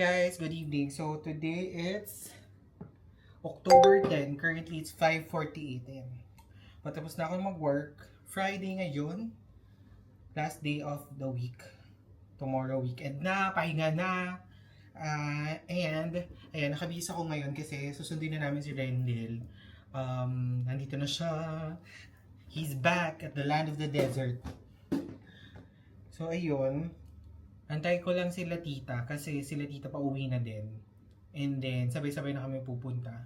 guys, good evening. So today it's October 10. Currently it's 5:48 am. Patapos na ako mag-work. Friday ngayon. Last day of the week. Tomorrow weekend na, pahinga na. And ayan, nakabihis ako ngayon kasi susundin na namin si Rendel. Nandito na siya. He's back at the land of the desert. So ayun, antay ko lang sila tita kasi sila tita pa uwi na din. And then sabay-sabay na kami pupunta.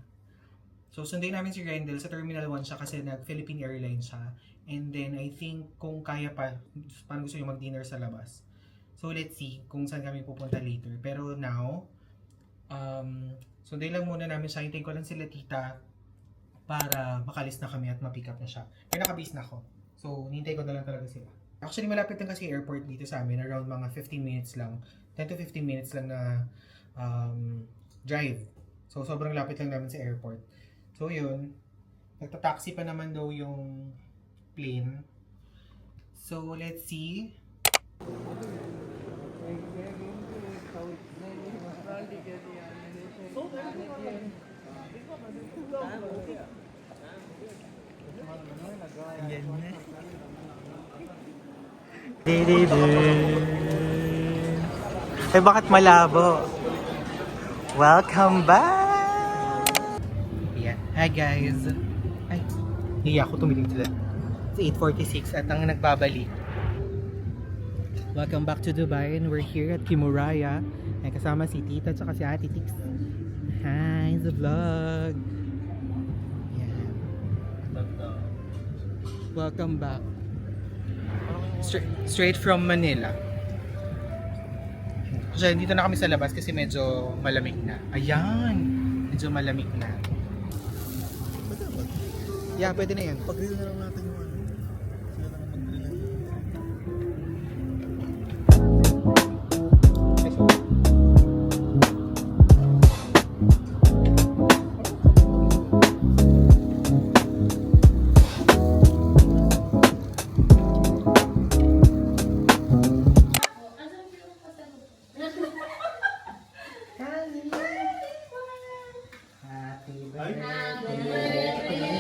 So sunday namin si Rendel sa Terminal 1 siya kasi nag-Philippine Airlines siya. And then I think kung kaya pa, parang gusto niya mag-dinner sa labas. So let's see kung saan kami pupunta later. Pero now, sunday lang muna namin siya. Hintayin ko lang sila tita para makalis na kami at ma-pick up na siya. Kaya nakabase na ako. So hintay ko na lang talaga sila. Actually, malapit lang kasi airport dito sa amin. Around mga 15 minutes lang. 10 to 15 minutes lang na drive. So, sobrang lapit lang namin sa airport. So, yun. Nagta-taxi pa naman daw yung plane. So, let's see. Ay, bakit malabo? Welcome back! Yeah. Hi guys! Ay, hiya ako tumiling sila. It's 8:46 at ang nagbabalik. Welcome back to Dubai and we're here at Kimuraya. Ay, kasama si Tita at si Ate Tix. Hi, the vlog! Yeah. Welcome back. Straight from Manila. Kasi dito na kami sa labas kasi medyo malamig na. Ayan! Medyo malamig na. Yeah, pwede na yan. Pag-grill na lang natin yung ano. Sila na mag-grill. Happy birthday to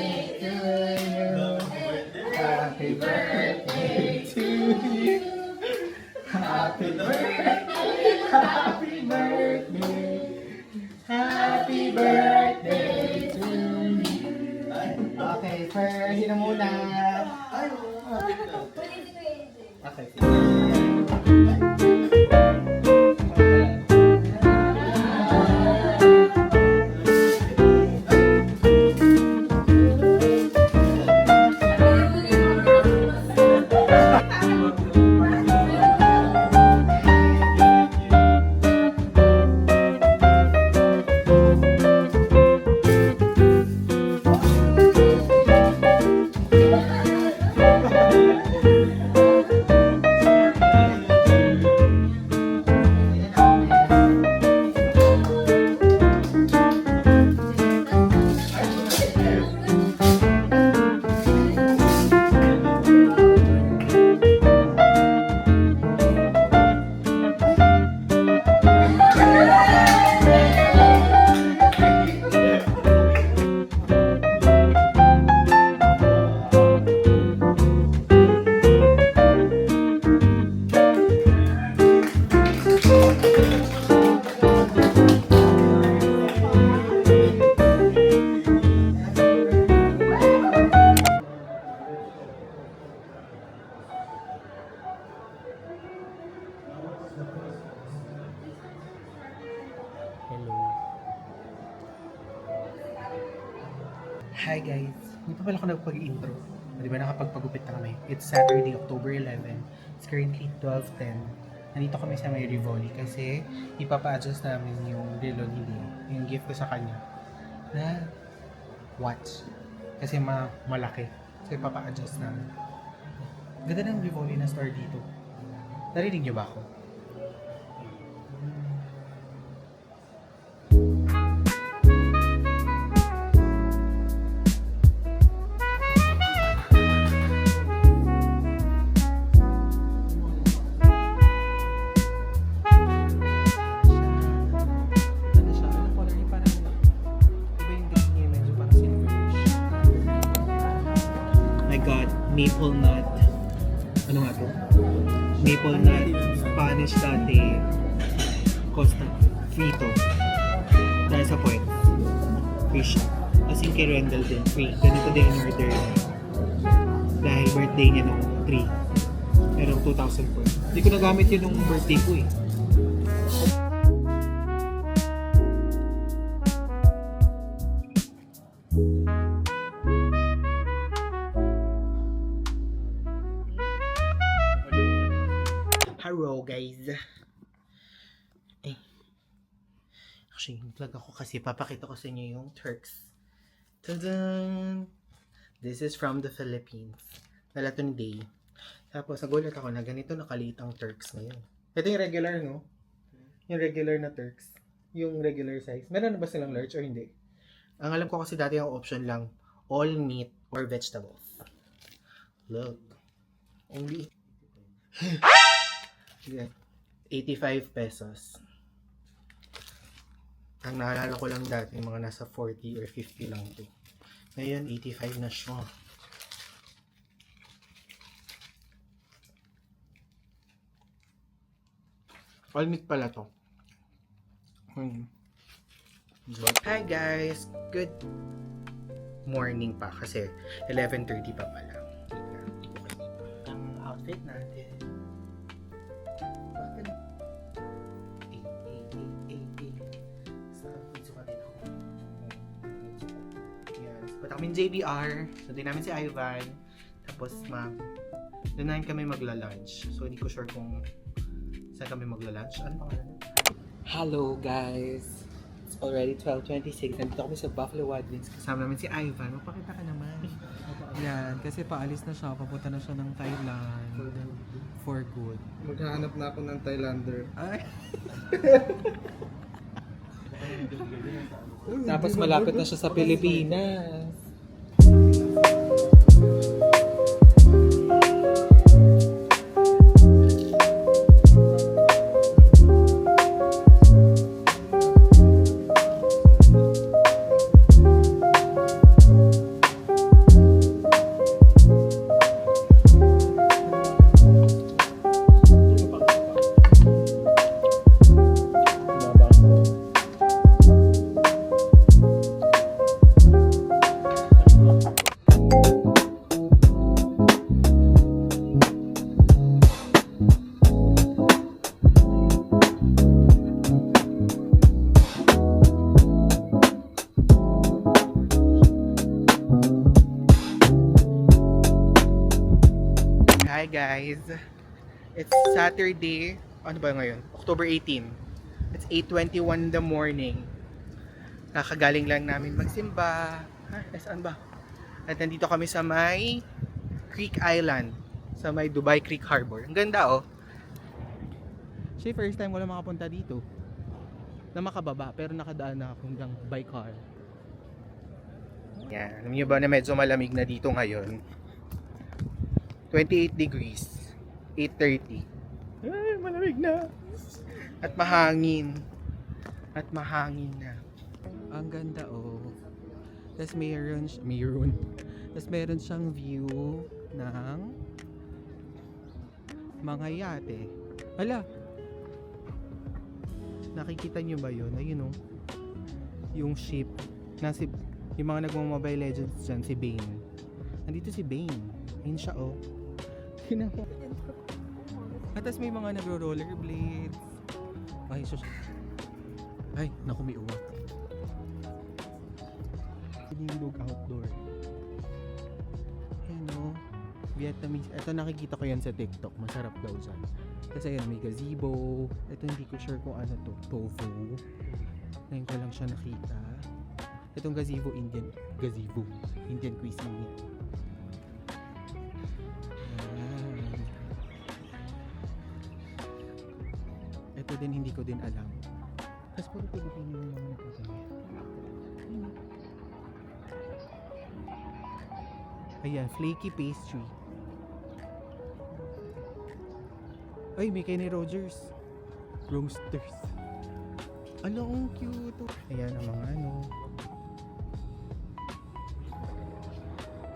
you. Happy birthday to you. Happy birthday. Happy birthday. Happy birthday to you. Okay, first, sino muna? Okay, hello. Hi guys. Hindi pa pala ako nagpag-intro. Di ba nakapagpagupit na kami? It's Saturday, October 11. It's currently 12:10. Nandito kami sa may Rivoli kasi ipapa-adjust namin yung relo hindi. Yung gift ko sa kanya na watch. Kasi malaki. So ipapa-adjust namin. Ganda ng Rivoli na store dito. Narinig niyo ba ako? maple nut. Ano nga to? Maple nut, Spanish latte, Costa, frito. Dahil sa point, free siya. As in kay Rendell din, free. Ganito din in order niya. Dahil birthday niya nung 3. Pero 2,000 points. Hindi ko nagamit yun nung birthday ko eh. Hello guys. Actually, vlog ako kasi papakita ko sa inyo yung Turks. Tadaan! This is from the Philippines. Dala to ni Day. Tapos nagulat ako na ganito nakaliit ang Turks ngayon. Ito yung regular, no? Yung regular na Turks. Yung regular size. Meron na ba silang large or hindi? Ang alam ko kasi dati yung option lang, all meat or vegetables. Look. Only 85 pesos. Ang naalala ko lang dati, mga nasa 40 or 50 lang ito. Ngayon, 85 na siya. All meat pala to. Hi guys! Good morning pa kasi 11:30 pa pala. Ang outfit natin. Kaming JBR, so din namin si Ivan, tapos doon namin kami magla-lunch. So hindi ko sure kung saan kami magla-lunch. Ano pangalan? Hello guys! It's already 12:26. Nandito kami sa Buffalo Wild Wings. Kasama namin si Ivan. Magpakita ka naman. Yan, kasi paalis na siya. Papunta na siya ng Thailand. For good. Maghahanap na ako ng Thailander. Ay! Tapos malapit na siya sa Pilipinas. Hi guys! It's Saturday, ano ba ngayon? October 18. It's 8:21 in the morning. Kakagaling lang namin magsimba. Saan ba? At nandito kami sa may Creek Island. Sa may Dubai Creek Harbor. Ang ganda oh. Siya first time wala makapunta dito. Na makababa pero nakadaan na ako hanggang by car. Yan. Alam niyo ba na medyo malamig na dito ngayon? 28 degrees. 8:30. Ay, malamig na. At mahangin. At mahangin na. Ang ganda oh. Tapos meron siyang view ng mga yate. Hala! Nakikita niyo ba yun? Ayun oh. Yung ship. Yung mga nagmo-Mobile Legends dyan, si Bane. Nandito si Bane. Ayun siya oh. At tas may mga nagro-rollerblades. Ay, sus. Ay, naku, may uwak. Pinilog outdoor. Ayan o. Vietnamese. Ito nakikita ko yan sa TikTok. Masarap daw dyan. Kasi ayan, may gazebo. Ito hindi ko sure kung ano to. Tofu. Ngayon ko lang siya nakita. Itong gazebo, Indian cuisine yan. Ito din hindi ko din alam. Tapos puro Pilipino yung mga nakasama. Ayan, flaky pastry. Ay, may Kenny Rogers. Roasters. Ano, ang cute. Ayan ang mga ano.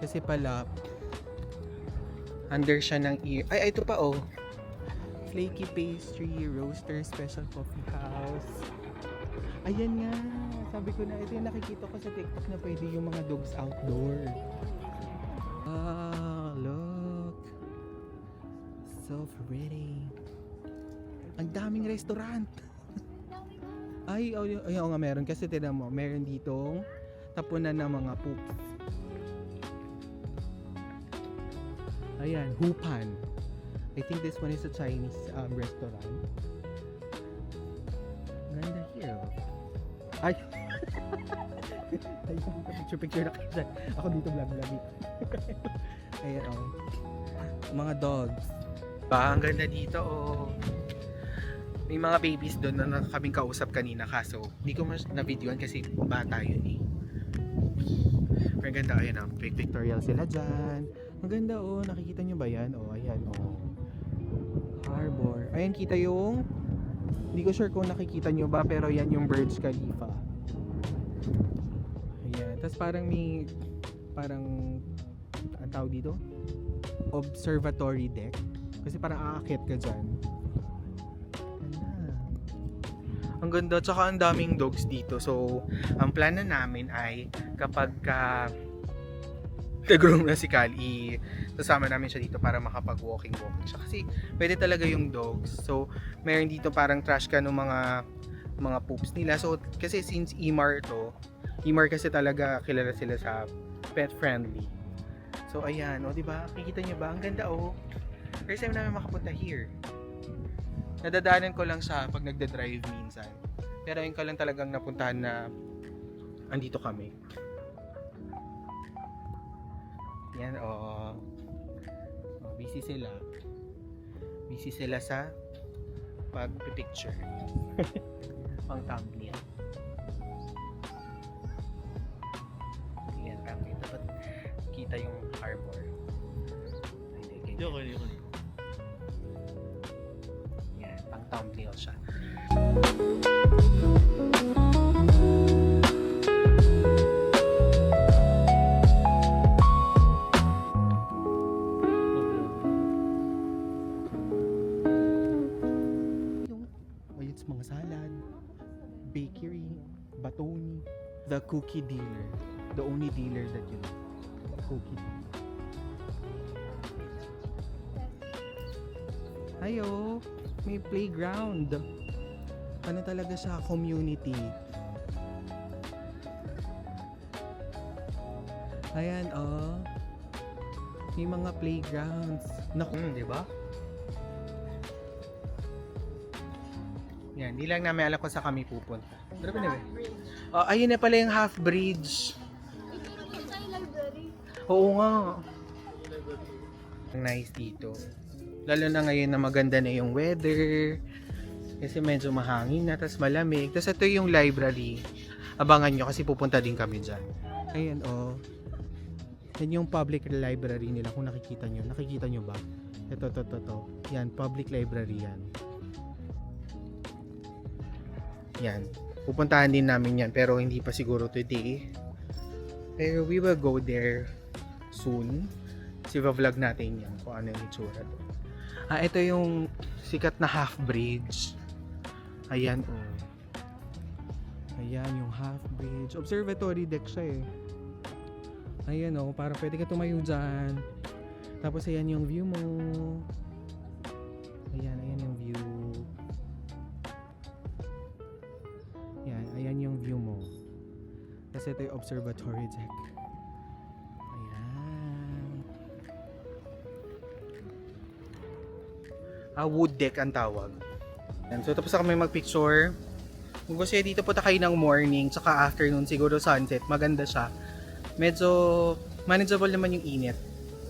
Kasi pala, Under siya ng ear. Ay, ito pa oh. Flaky Pastry Roaster Special Coffee House. Ayan nga. Sabi ko na, ito yung nakikita ko sa TikTok na pwede yung mga dogs outdoor. Ah, look. So pretty. Ang daming restaurant. Ay, oo nga meron. Kasi tinan mo, meron ditong tapunan ng mga poops. Ayan, Hupan. I think this one is a Chinese restaurant. Ganda here. Ay! Ayun, picture na kayo dyan. Ako dito vlog. Ayan, oh. Mga dogs. Ang ganda dito oh. May mga babies doon na kaming kausap kanina kaso hindi ko mas na-videoan kasi bata yun eh. Pero ang ganda, ayan Pictorial sila dyan. Maganda oh, nakikita nyo ba yan? Oh, ayan oh. Harbor. Ayan, kita yung hindi ko sure kung nakikita nyo ba pero yan yung Burj Khalifa. Ayan, tapos parang may ang tawag dito? Observatory deck. Kasi parang aakyat ka dyan. Ang ganda, tsaka ang daming dogs dito. So, ang plan na namin ay kapag nag-groom na si Kali, sasama namin siya dito para makapag-walking siya. Kasi pwede talaga yung dogs. So, meron dito parang trash can ng mga poops nila. So, kasi since Emaar kasi talaga kilala sila sa pet friendly. So, ayan, o diba? Kikita niyo ba? Ang ganda oh. First time namin makapunta here. Nadadaanan ko lang siya pag nagda-drive minsan. Pero yun ka lang talagang napuntahan na andito kami. Yan oh. Busy sila. Busy sila sa pag-picture. Pang thumbnail. Yan, dapat kita yung harbor. Hindi. Yan, pang thumbnail siya. Yung mga salad, bakery, batoni, the cookie dealer, the only dealer that you know, cookie dealer. Ayo, may playground. Ano talaga siya, community. Ayan, oh. May mga playgrounds. Naku, Di ba? Yan, di lang namin alam kung saan kami pupunta. Pero ba? Oh, ayun na pala yung half bridge. Oo nga. Nice dito. Lalo na ngayon na maganda na yung weather. Kasi medyo mahangin na, tas malamig. Tas ito yung library. Abangan nyo kasi pupunta din kami dyan. ayan, oh. Yan yung public library nila kung nakikita nyo. Nakikita nyo ba? Ito. Yan, public library yan. Yan. Pupuntahan din namin yan pero hindi pa siguro today. Pero we will go there soon. Kasi vlog natin yan kung ano yung itsura doon. Ito yung sikat na half bridge. Ayan oh. Ayan yung half bridge. Observatory deck siya eh. Ayan oh, para pwede ka tumayo dyan. Tapos ayan yung view mo. Ayan yung view. Ayan yung view mo. Kasi ito yung observatory deck. Ayan. Wood deck ang tawag. Yan. So tapos na kami magpicture. Kung gusto nyo dito punta kayo ng morning tsaka afternoon siguro sunset. Maganda siya. Medyo manageable naman yung init.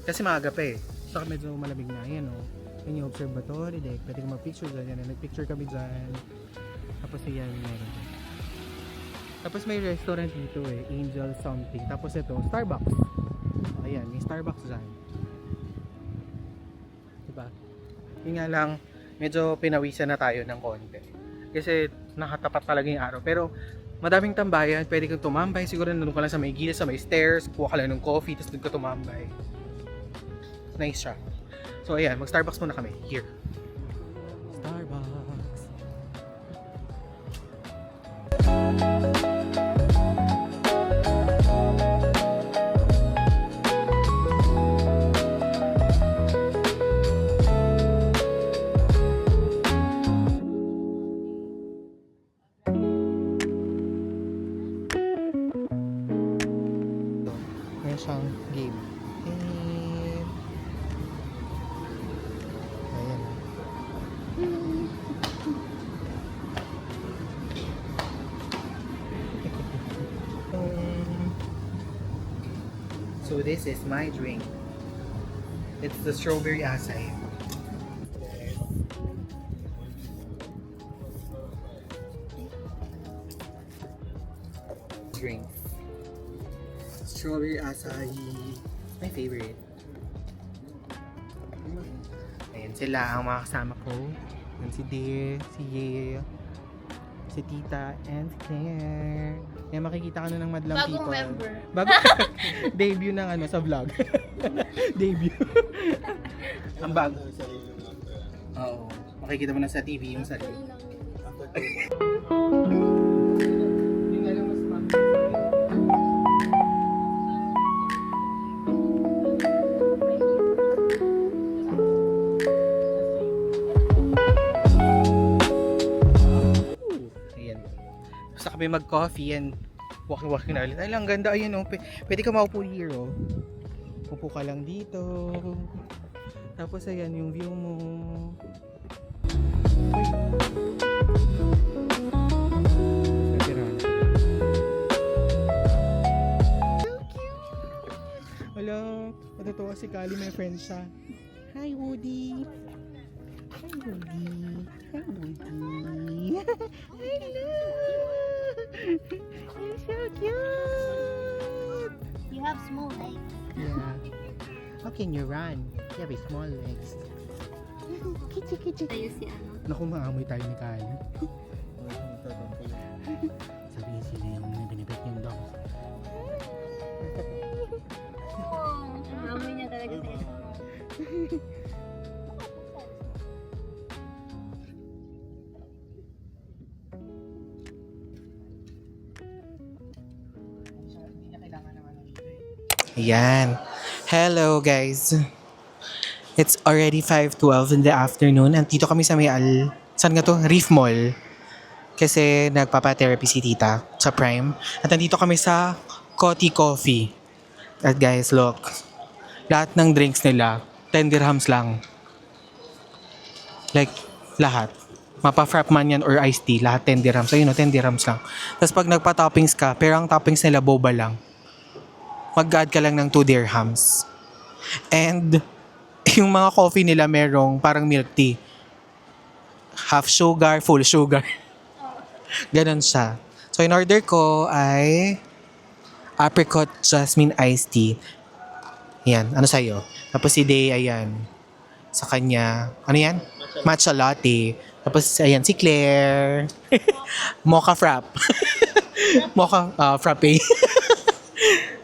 Kasi maaga pa eh. Saka medyo malamig na. Ayan oh. Ayan yung observatory deck. Pwede ka mag-picture dyan. Yan. Nag-picture kami dyan. Tapos ayan meron. Tapos may restaurant dito eh. Angel something. Tapos ito, Starbucks. Ayan, may Starbucks dyan. Diba? Yun nga lang, medyo pinawisan na tayo ng konti. Kasi nakatapat talaga yung araw. Pero madaming tambayan, pwede kang tumambay. Siguro nandun ka lang sa may gilid, sa may stairs, kuha ka lang ng coffee, tapos doon ka tumambay. Nice siya. So ayan, mag-Starbucks muna kami. Here. Starbucks. Meron siyang game. Game. Ayan. So this is my drink. It's the strawberry acai. Drink. Strawberry acai. My favorite. Ayan sila ang mga kasama ko. Yan si De, si Ye, si Tita, and si Claire. Yan, makikita ka na ng madlang Bagong people. member. Debut ng ano sa vlog. Debut. Ang bago. Oo. Makikita mo na sa TV yung sarili. Yun nga lang mas ayan. Basta kami mag-coffee and walking na ulit. Ay lang, ganda. Ayun oh. Pwede ka maupo here oh. Upo ka lang dito. Tapos ayan yung view mo. Hello, natutuwa si Kali, may friend siya. Hi Woody. Hi Woody. Hi Woody. Hello. You're so cute. You have small legs. Yeah. How can you run? You have a small legs. Kitty, kitty. Tayo si ano. Naku, maamoy tayo ni Kali. Sabihin sila yung binibit yung dogs. Amoy niya talaga sa ito. Ayan. Hello guys. It's already 5:12 in the afternoon. Andito kami sa may saan nga to? Reef Mall. Kasi nagpapa-therapy si tita sa Prime. At nandito kami sa Coty Coffee. At guys, look. Lahat ng drinks nila, 10 dirhams lang. Like, lahat. Mapa-frap man yan or iced tea, lahat 10 dirhams. Ayun o, 10 dirhams lang. Tapos pag nagpa-toppings ka, pero ang toppings nila boba lang. Mag-add ka lang ng 2 dirhams. And, yung mga coffee nila merong parang milk tea. Half sugar, full sugar. Ganon siya. So, in order ko ay apricot jasmine iced tea. Yan, ano sa'yo? Tapos si Day, ayan. Sa kanya, ano yan? Matcha latte. Tapos, ayan, si Claire. Mocha frap. Mocha frappe.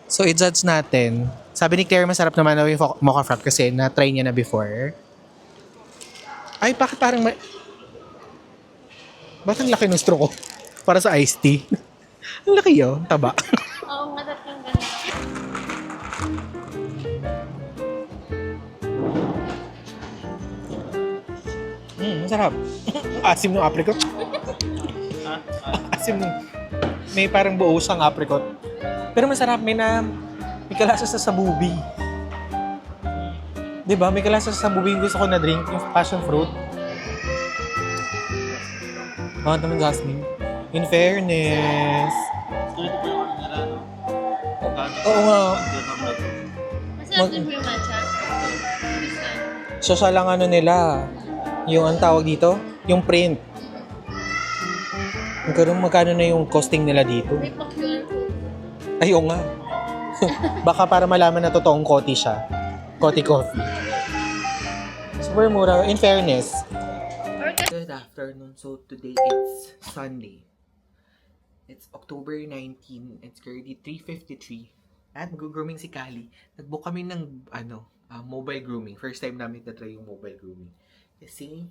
So, i-judge natin. Sabi ni Claire, masarap naman daw yung mocha frap kasi na-try niya na before. Ay, bakit parang Ba't ang laki ng straw ko? Para sa iced tea. Ang laki yun, taba. Oo, matating ganun. Masarap. Asim ng apricot. Asim ng... May parang buo siyang apricot. Pero masarap, may kalasa sa sabubi. Diba? May kalasa sa sabubi yung gusto ko na drink, yung passion fruit. Oh, naman jasmine. In fairness. Oo nga. Masarap din yung matcha. Social lang ano nila. Yung ang tawag dito, yung print. Magkano na yung costing nila dito? May pa-QR code. Ay, oo nga. Baka para malaman na totoong Coty siya. Coty Coffee. Super mura. In fairness. Good afternoon. So, today it's Sunday. It's October 19. It's currently 3:53. At mag-grooming si Kali. Nag-book kami ng, mobile grooming. First time namin na-try yung mobile grooming. Kasi,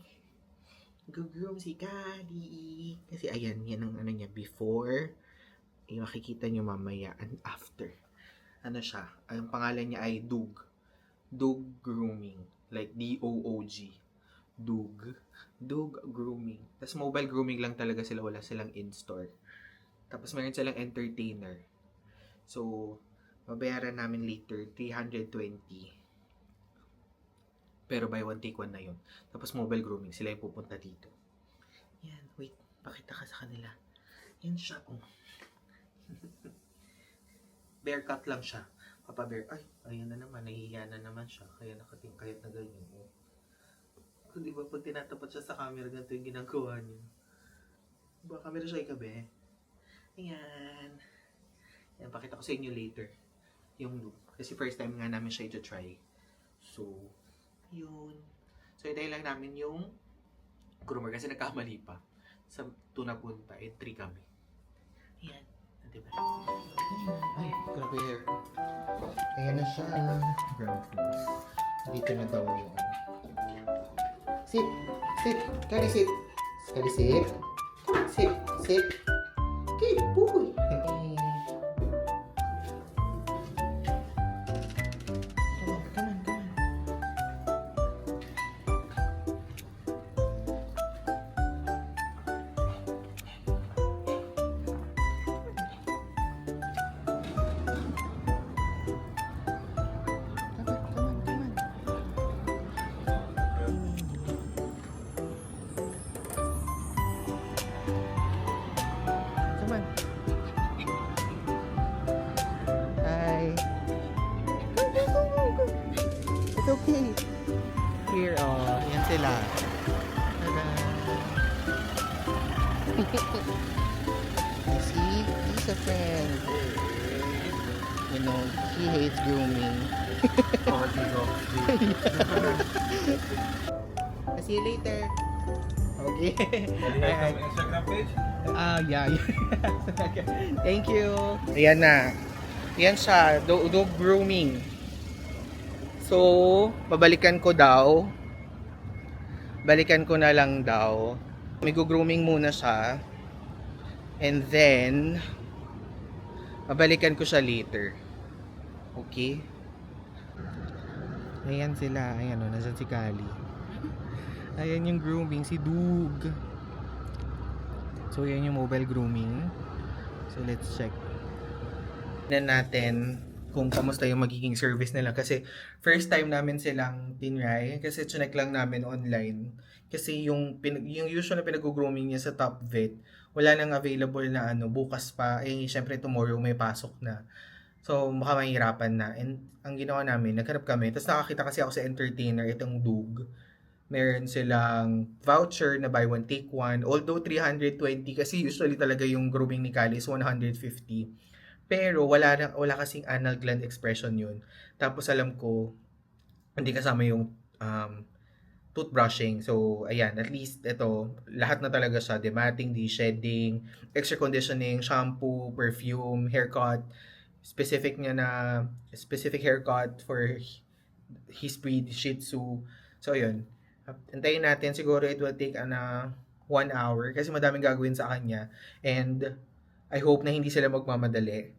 go-groom si Kali. Kasi ayan, yan ang ano niya, before. Yung makikita nyo mamaya, and after. Ano siya? Ang pangalan niya ay Doog. Doog Grooming. Like D-O-O-G. Doog. Doog Grooming. Tapos mobile grooming lang talaga sila. Wala silang in-store. Tapos meron silang entertainer. So, mabayaran namin later, 320. Pero buy one, take one na yun. Tapos mobile grooming, sila yung pupunta dito. Yan, wait, pakita ka sa kanila. Yan siya, oh. Bear cut lang siya. Papa bear, ay, ayan na naman, nahihiya na naman siya. Kaya nakatingkayat na ganyan, oh. So, di ba, pag tinatapat siya sa camera, ganito yung ginagawa niya. Ba, camera siya ikabe? Ayan. Yan, pakita ko sa inyo later. Yung look. Kasi first time nga namin siya i-try. So, yun. So, itayin lang namin yung groomer kasi nagkamali pa. Sa 2 na punta, 3 kami. Ayan. Diba? Ay, grabe hair. Ayan na siya. Ground floor. Dito na daw yung ano. Sit! Sit! Kali sit! Kali sit! Sit! Sit! Okay, boy! It's okay. Here, oh, yan sila. Tada! You see? He's a friend. You know, he hates grooming. I'll see you later. Okay. Instagram page? Yeah. Thank you. Ayan na. Yan siya, dog grooming. So, babalikan ko daw. Balikan ko na lang daw. May grooming muna siya. And then, babalikan ko siya later. Okay? Ayan sila. Ayan o, nandyan si Kali. Ayan yung grooming, si Doog. So, yan yung mobile grooming. So, let's check. Tignan natin kung kamusta yung magiging service nila. Kasi, first time namin silang tinry. Kasi, chinek lang namin online. Kasi, yung usual na pinag-grooming niya sa Top Vet, wala nang available na bukas pa. Eh, syempre, tomorrow may pasok na. So, baka mahirapan na. And, ang ginawa namin, naghanap kami. Tapos, nakakita kasi ako sa entertainer, itong Doog. Meron silang voucher na buy one take one. Although 320 kasi usually talaga yung grooming ni Kali is 150. Pero wala kasing anal gland expression yun. Tapos alam ko hindi kasama yung toothbrushing. So ayan, at least ito lahat na talaga siya, demating, de-shedding, extra conditioning, shampoo, perfume, haircut. Specific haircut for his breed, Shih Tzu. So yun. Antayin natin, siguro it will take 1 hour kasi madaming gagawin sa kanya, and I hope na hindi sila magmamadali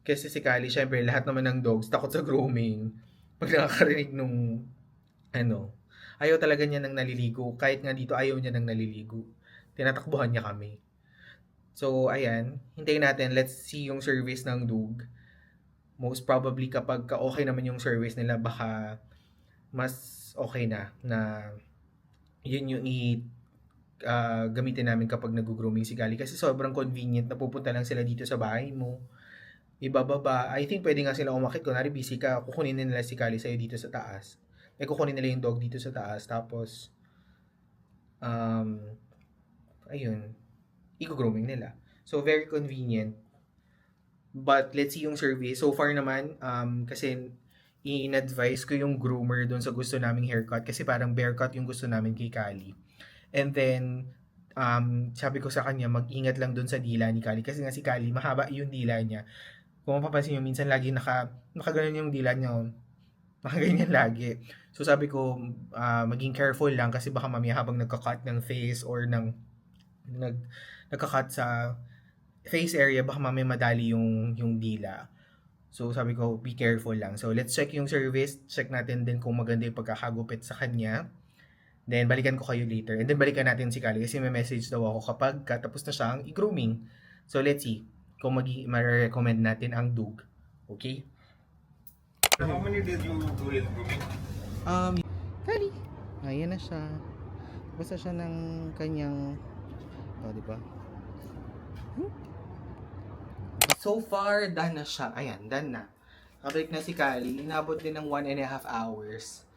kasi si Kali, syempre lahat naman ng dogs takot sa grooming. Pag nakakarinig nung ayaw talaga niya nang naliligo, kahit nga dito ayaw niya nang naliligo, tinatakbuhan niya kami. So ayan, hintayin natin, let's see yung service ng dog. Most probably kapag okay naman yung service nila, baka mas okay na yun yung gamitin namin kapag nag-grooming si Kali kasi sobrang convenient, napupunta lang sila dito sa bahay mo, ibababa. I think pwede nga sila umakit, kunwari busy ka, kukunin nila si Kali sa'yo dito sa taas, kukunin nila yung dog dito sa taas, tapos ayun, i-grooming nila. So very convenient, but let's see yung service. So far naman, kasi in-advise ko yung groomer doon sa gusto naming haircut kasi parang bear cut yung gusto namin kay Kali. And then, sabi ko sa kanya, mag-ingat lang doon sa dila ni Kali kasi nga si Kali, mahaba yung dila niya. Kung mapapansin nyo, minsan lagi nakaganon yung dila niya. nakaganyan lagi. So sabi ko, maging careful lang kasi baka mamaya habang nagka-cut ng face or nagka-cut sa face area, baka mamaya madali yung dila. So sabi ko, be careful lang. So let's check yung service. Check natin din kung maganda yung pagkakagupit sa kanya. Then balikan ko kayo later. And then balikan natin si Kali kasi may message daw ako kapag katapos na siyang i-grooming. So let's see kung ma-recommend natin ang dug. Okay? How many did you do his grooming? Kali. Ayan na siya. Basta siya ng kanyang, di ba? So far, done na siya. Ayan, done na. Kabalik na si Kali. Inabot din ng 1.5 hours.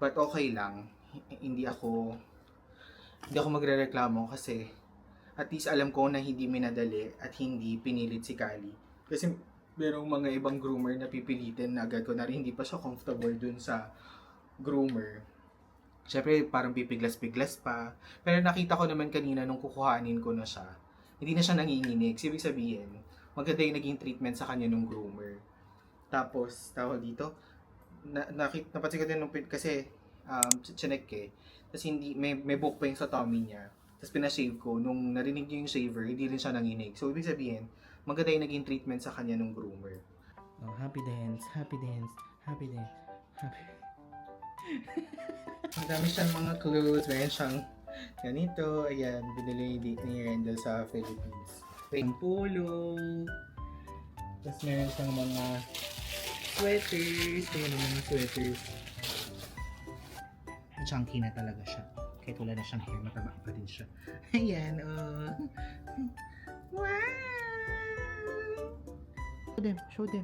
But okay lang. Hindi ako magrereklamo kasi at least alam ko na hindi minadali at hindi pinilit si Kali. Kasi merong mga ibang groomer na pipilitin na agad ko na rin hindi pa siya comfortable dun sa groomer. Siyempre, parang pipiglas-piglas pa. Pero nakita ko naman kanina nung kukuhanin ko na siya, hindi na siya nanginginig. Ibig sabihin, maganda yung naging treatment sa kanya nung groomer. Tapos, tawag dito, napansin ko din nung kasi chinek eh. Tapos may buhok pa yung sa tummy niya. Tapos pinashave ko, nung narinig niya yung shaver, hindi rin siya nanginig. So, ibig sabihin, maganda yung naging treatment sa kanya nung groomer. Oh, happy dance, happy dance, happy dance, happy. Ang dami siyang mga clothes. Meron siyang ganito. Ayan, binili ni Rendell sa Philippines. Ang polo. Tapos meron siyang mga sweaters. Ayan yung mga sweaters. Chunky na talaga siya. Kahit wala na siyang hair, mataba pa din siya. Ayan, oh. Wow! Show them.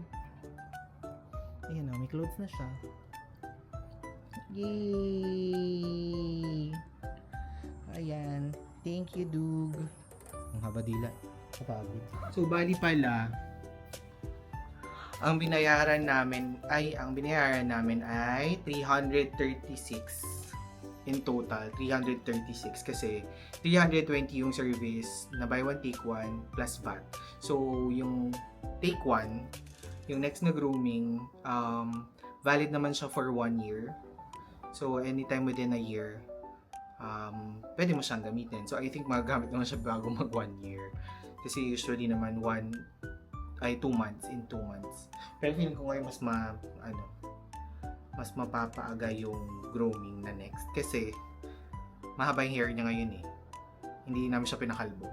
Ayan may clothes na siya. Yay! Ayan. Thank you, Dug. Ang haba dila. Kapagod. So, bali pala, ang binayaran namin ay 336 in total. 336 kasi 320 yung service na buy one take one plus VAT. So, yung take one, yung next na grooming, valid naman siya for 1 year. So, anytime within a year, pwede mo siyang gamitin. So, I think magagamit naman siya bago mag 1 year. Kasi usually naman 2 months, in 2 months. Pero feeling ko ngayon mas mapapaaga yung grooming na next. Kasi, mahaba yung hair niya ngayon eh. Hindi namin siya pinakalbo.